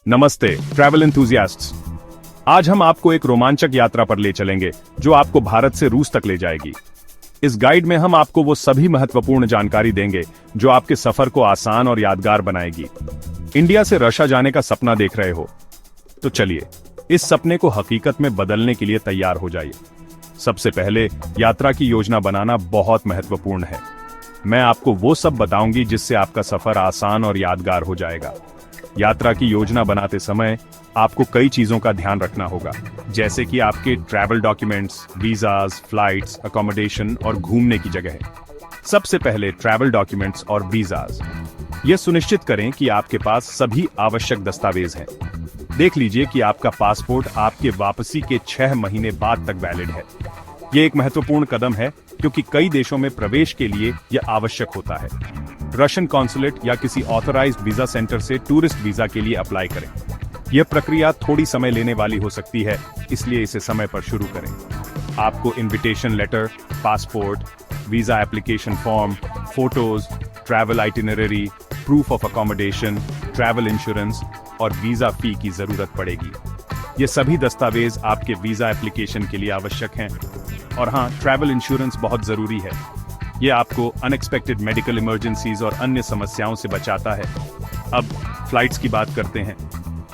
नमस्ते ट्रैवल एंथुसियास्ट्स। आज हम आपको एक रोमांचक यात्रा पर ले चलेंगे जो आपको भारत से रूस तक ले जाएगी। इस गाइड में हम आपको वो सभी महत्वपूर्ण जानकारी देंगे जो आपके सफर को आसान और यादगार बनाएगी। इंडिया से रशिया जाने का सपना देख रहे हो तो चलिए इस सपने को हकीकत में बदलने के लिए तैयार हो जाइए। सबसे पहले यात्रा की योजना बनाना बहुत महत्वपूर्ण है। मैं आपको वो सब बताऊंगी जिससे आपका सफर आसान और यादगार हो जाएगा। यात्रा की योजना बनाते समय आपको कई चीजों का ध्यान रखना होगा, जैसे कि आपके travel documents, visas, flights, accommodation और घूमने की जगह। सबसे पहले ट्रैवल डॉक्यूमेंट्स और वीजाज। यह सुनिश्चित करें कि आपके पास सभी आवश्यक दस्तावेज हैं। देख लीजिए कि आपका पासपोर्ट आपके वापसी के 6 महीने बाद तक वैलिड है। यह एक महत्वपूर्ण कदम है क्योंकि कई देशों में प्रवेश के लिए यह आवश्यक होता है। रशियन कॉन्सुलेट या किसी ऑथराइज्ड वीजा सेंटर से टूरिस्ट वीजा के लिए अप्लाई करें। यह प्रक्रिया थोड़ी समय लेने वाली हो सकती है, इसलिए इसे समय पर शुरू करें। आपको invitation letter, passport, visa application form, photos, travel itinerary, proof of accommodation, travel insurance और वीजा फी की जरूरत पड़ेगी। ये सभी दस्तावेज आपके वीजा एप्लीकेशन के लिए आवश्यक हैं। और हाँ, ट्रैवल इंश्योरेंस बहुत जरूरी है। ये आपको अनएक्सपेक्टेड मेडिकल इमरजेंसीज और अन्य समस्याओं से बचाता है। अब फ्लाइट्स की बात करते हैं।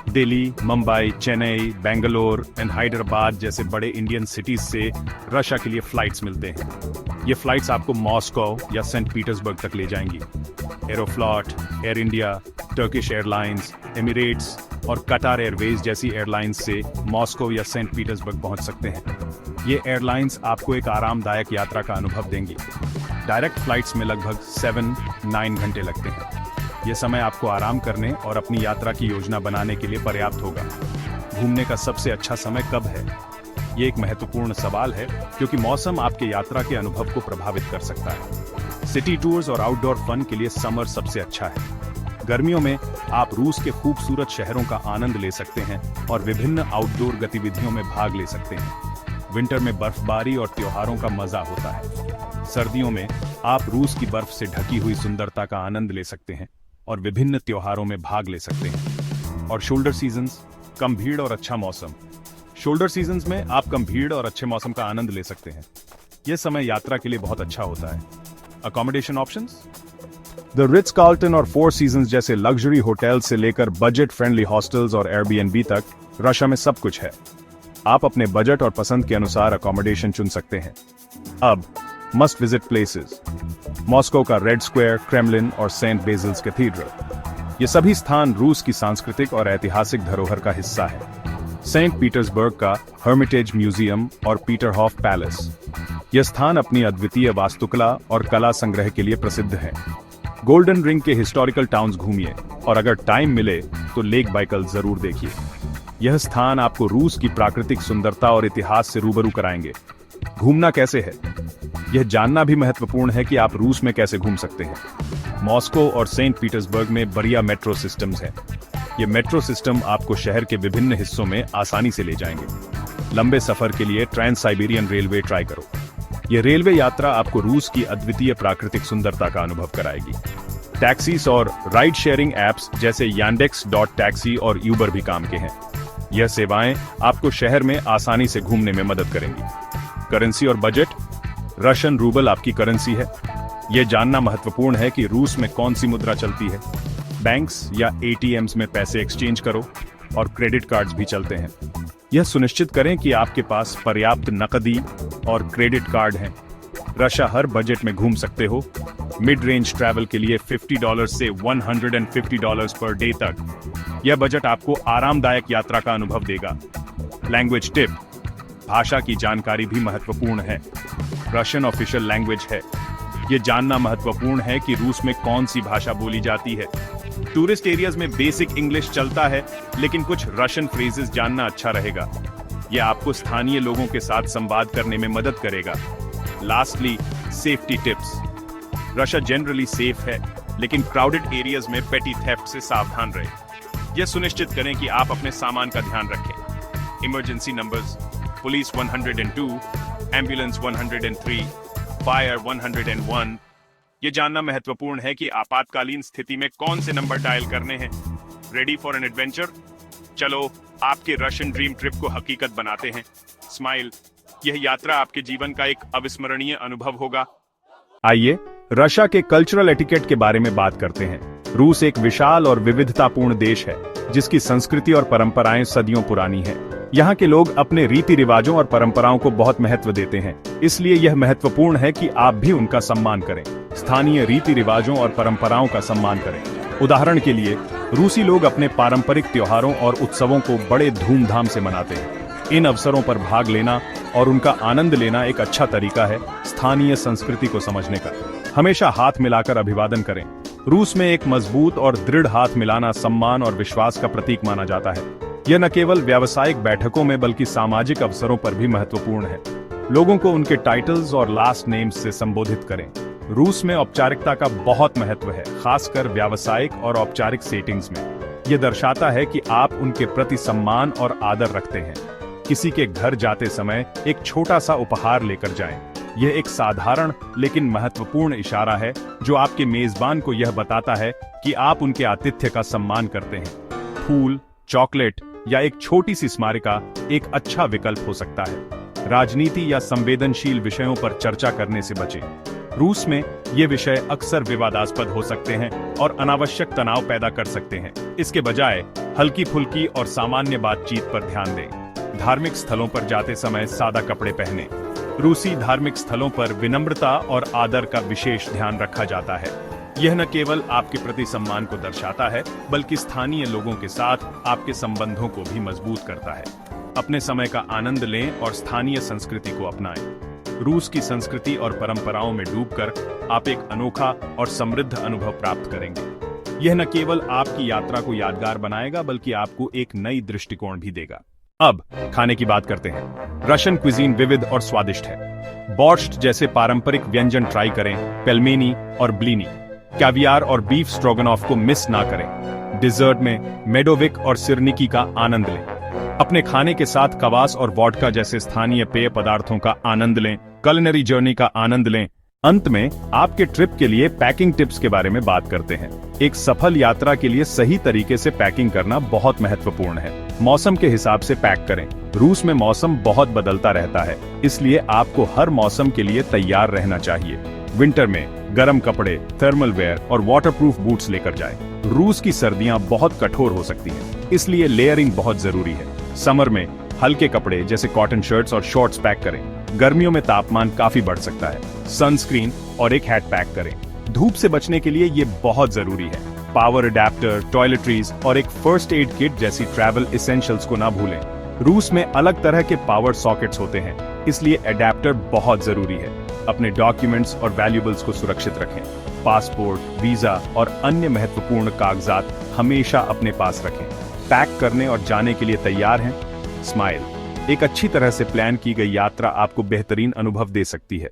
दिल्ली, मुंबई, चेन्नई, बेंगलोर एंड हैदराबाद जैसे बड़े इंडियन सिटीज से रशिया के लिए फ्लाइट्स मिलते हैं। ये फ्लाइट्स आपको मॉस्को या सेंट पीटर्सबर्ग तक ले जाएंगी। Aeroflot, Air India, Turkish Airlines, Emirates और कतार एयरवेज जैसी एयरलाइंस से मॉस्को या सेंट पीटर्सबर्ग पहुंच सकते हैं। ये एयरलाइंस आपको एक आरामदायक यात्रा का अनुभव देंगी। डायरेक्ट फ्लाइट्स में लगभग 7-9 घंटे लगते हैं। यह समय आपको आराम करने और अपनी यात्रा की योजना बनाने के लिए पर्याप्त होगा। घूमने का सबसे अच्छा समय कब है? ये एक महत्वपूर्ण सवाल है क्योंकि मौसम आपके यात्रा के अनुभव को प्रभावित कर सकता है। सिटी टूर्स और आउटडोर फन के लिए समर सबसे अच्छा है। गर्मियों में आप रूस के खूबसूरत शहरों का आनंद ले सकते हैं और विभिन्न आउटडोर गतिविधियों में भाग ले सकते हैं। विंटर में बर्फबारी और त्योहारों का मजा होता है। सर्दियों में आप रूस की बर्फ से ढकी हुई सुंदरता का आनंद ले सकते हैं और विभिन्न त्योहारों में भाग ले सकते हैं। और शोल्डर सीजन्स, कम भीड़ और अच्छा मौसम। शोल्डर सीजन्स में आप कम भीड़ और अच्छे मौसम का आनंद ले सकते हैं। यह समय यात्रा के लिए बहुत अच्छा होता है। Accommodation options, the Ritz Carlton और फोर सीजन्स जैसे लग्जरी होटल से लेकर बजट फ्रेंडली हॉस्टल्स और एयरबीएनबी तक रशिया में सब कुछ है। आप अपने बजट और पसंद के अनुसार अकोमोडेशन चुन सकते हैं। अब मस्ट विजिट प्लेसेस। मॉस्को का रेड स्क्वायर, क्रेमलिन और सेंट बेसिल्स कैथीड्रल। ये सभी स्थान रूस की सांस्कृतिक और ऐतिहासिक धरोहर का हिस्सा है। सेंट पीटर्सबर्ग का हर्मिटेज म्यूजियम और पीटरहॉफ पैलेस। यह स्थान अपनी अद्वितीय वास्तुकला और कला संग्रह के लिए प्रसिद्ध है। गोल्डन रिंग के हिस्टोरिकल टाउन्स घूमिए और अगर टाइम मिले तो लेक बाइकल जरूर देखिए। यह स्थान आपको रूस की प्राकृतिक सुंदरता और इतिहास से रूबरू कराएंगे। घूमना कैसे है, यह जानना भी महत्वपूर्ण है कि आप रूस में कैसे घूम सकते हैं। मॉस्को और सेंट पीटर्सबर्ग में बढ़िया मेट्रो सिस्टम्स हैं। ये मेट्रो सिस्टम आपको शहर के विभिन्न हिस्सों में आसानी से ले जाएंगे। लंबे सफर के लिए ट्रांस साइबेरियन रेलवे ट्राई करो। यह रेलवे यात्रा आपको रूस की अद्वितीय प्राकृतिक सुंदरता का अनुभव कराएगी। टैक्सीज और राइड शेयरिंग एप्स जैसे yandex.taxi और यूबर भी काम के हैं। यह सेवाएं आपको शहर में आसानी से घूमने में मदद करेंगी। करेंसी और बजट। रशियन रूबल आपकी करेंसी है। यह जानना महत्वपूर्ण है कि रूस में कौन सी मुद्रा चलती है। बैंक्स या एटीएम्स में पैसे एक्सचेंज करो और क्रेडिट कार्ड्स भी चलते हैं। यह सुनिश्चित करें कि आपके पास पर्याप्त नकदी और क्रेडिट कार्ड हैं। रशिया हर बजट में घूम सकते हो। मिड रेंज ट्रैवल के लिए $50 से $150 पर डे तक। यह बजट आपको आरामदायक यात्रा का अनुभव देगा। Language tip. भाषा की जानकारी भी महत्वपूर्ण है। रशियन ऑफिशियल लैंग्वेज है। यह जानना महत्वपूर्ण है कि रूस में कौन सी भाषा बोली जाती है। टूरिस्ट एरियाज में बेसिक इंग्लिश चलता है, लेकिन कुछ रशियन फ्रेजेस जानना अच्छा रहेगा। यह आपको स्थानीय लोगों के साथ संवाद करने में मदद करेगा। Lastly, safety tips. Russia generally safe है, लेकिन क्राउडेड एरियाज में पेटी थेफ्ट से सावधान रहें। यह सुनिश्चित करें कि आप अपने सामान का ध्यान रखें। Emergency numbers, police 102, ambulance 103, fire 101। ये जानना महत्वपूर्ण है कि आपातकालीन स्थिति में कौन से नंबर डायल करने हैं। Ready for an adventure? चलो आपके रशियन ड्रीम ट्रिप को हकीकत बनाते हैं। स्माइल, यह यात्रा आपके जीवन का एक अविस्मरणीय अनुभव होगा। आइए रशिया के कल्चरल एटिकेट के बारे में बात करते हैं। रूस एक विशाल और विविधतापूर्ण देश है जिसकी संस्कृति और परंपराएं सदियों पुरानी हैं। यहाँ के लोग अपने रीति रिवाजों और परंपराओं को बहुत महत्व देते हैं, इसलिए यह महत्वपूर्ण है कि आप भी उनका सम्मान करें। स्थानीय रीति रिवाजों और परंपराओं का सम्मान करें। उदाहरण के लिए रूसी लोग अपने पारंपरिक त्योहारों और उत्सवों को बड़े धूमधाम से मनाते हैं। इन अवसरों पर भाग लेना और उनका आनंद लेना एक अच्छा तरीका है स्थानीय संस्कृति को समझने का। हमेशा हाथ मिलाकर अभिवादन करें। रूस में एक मजबूत और दृढ़ हाथ मिलाना सम्मान और विश्वास का प्रतीक माना जाता है। यह न केवल व्यावसायिक बैठकों में बल्कि सामाजिक अवसरों पर भी महत्वपूर्ण है। लोगों को उनके टाइटल्स और लास्ट नेम्स से संबोधित करें। रूस में औपचारिकता का बहुत महत्व है, खासकर व्यावसायिक और औपचारिक सेटिंग्स में। यह दर्शाता है कि आप उनके प्रति सम्मान और आदर रखते हैं। किसी के घर जाते समय एक छोटा सा उपहार लेकर जाएं। यह एक साधारण लेकिन महत्वपूर्ण इशारा है जो आपके मेजबान को यह बताता है कि आप उनके आतिथ्य का सम्मान करते हैं। फूल, चॉकलेट या एक छोटी सी स्मारिका एक अच्छा विकल्प हो सकता है। राजनीति या संवेदनशील विषयों पर चर्चा करने से बचें। रूस में ये विषय अक्सर विवादास्पद हो सकते हैं और अनावश्यक तनाव पैदा कर सकते हैं। इसके बजाय हल्की फुल्की और सामान्य बातचीत पर ध्यान दें। धार्मिक स्थलों पर जाते समय सादा कपड़े पहनें। रूसी धार्मिक स्थलों पर विनम्रता और आदर का विशेष ध्यान रखा जाता है। यह न केवल आपके प्रति सम्मान को दर्शाता है बल्कि स्थानीय लोगों के साथ आपके संबंधों को भी मजबूत करता है। अपने समय का आनंद लें और स्थानीय संस्कृति को अपनाएं। रूस की संस्कृति और परंपराओं में डूबकर आप एक अनोखा और समृद्ध अनुभव प्राप्त करेंगे। यह न केवल आपकी यात्रा को यादगार बनाएगा बल्कि आपको एक नई दृष्टिकोण भी देगा। अब खाने की बात करते हैं। रशियन क्विजीन विविध और स्वादिष्ट है। बोर्श्ट जैसे पारंपरिक व्यंजन ट्राई करें। पेल्मेनी और ब्लिनी, कैवियार और बीफ स्ट्रोगनॉफ को मिस ना करें। डिजर्ट में मेडोविक और सिरनिकी का आनंद लें। अपने खाने के साथ कवास और वोडका जैसे स्थानीय पेय पदार्थों का आनंद लें। कुलिनरी जर्नी का आनंद लें। अंत में आपके ट्रिप के लिए पैकिंग टिप्स के बारे में बात करते हैं। एक सफल यात्रा के लिए सही तरीके से पैकिंग करना बहुत महत्वपूर्ण है। मौसम के हिसाब से पैक करें। रूस में मौसम बहुत बदलता रहता है, इसलिए आपको हर मौसम के लिए तैयार रहना चाहिए। विंटर में गर्म कपड़े, थर्मल वेयर और वाटरप्रूफ बूट्स लेकर जाएं। रूस की सर्दियां बहुत कठोर हो सकती हैं, इसलिए लेयरिंग बहुत जरूरी है। समर में हल्के कपड़े जैसे कॉटन शर्ट्स और शॉर्ट्स पैक करें। गर्मियों में तापमान काफी बढ़ सकता है। सनस्क्रीन और एक हैट पैक करें। धूप से बचने के लिए ये बहुत जरूरी है। पावर अडेप्टर, टॉयलेटरीज और एक फर्स्ट एड किट जैसी ट्रैवल एसेंशियल्स को ना भूलें। रूस में अलग तरह के पावर सॉकेट्स होते हैं, इसलिए अडेप्टर बहुत जरूरी है। अपने डॉक्यूमेंट्स और वैल्यूएबल्स को सुरक्षित रखें। पासपोर्ट, वीजा और अन्य महत्वपूर्ण कागजात हमेशा अपने पास रखें। पैक करने और जाने के लिए तैयार हैं? स्माइल, एक अच्छी तरह से प्लान की गई यात्रा आपको बेहतरीन अनुभव दे सकती है।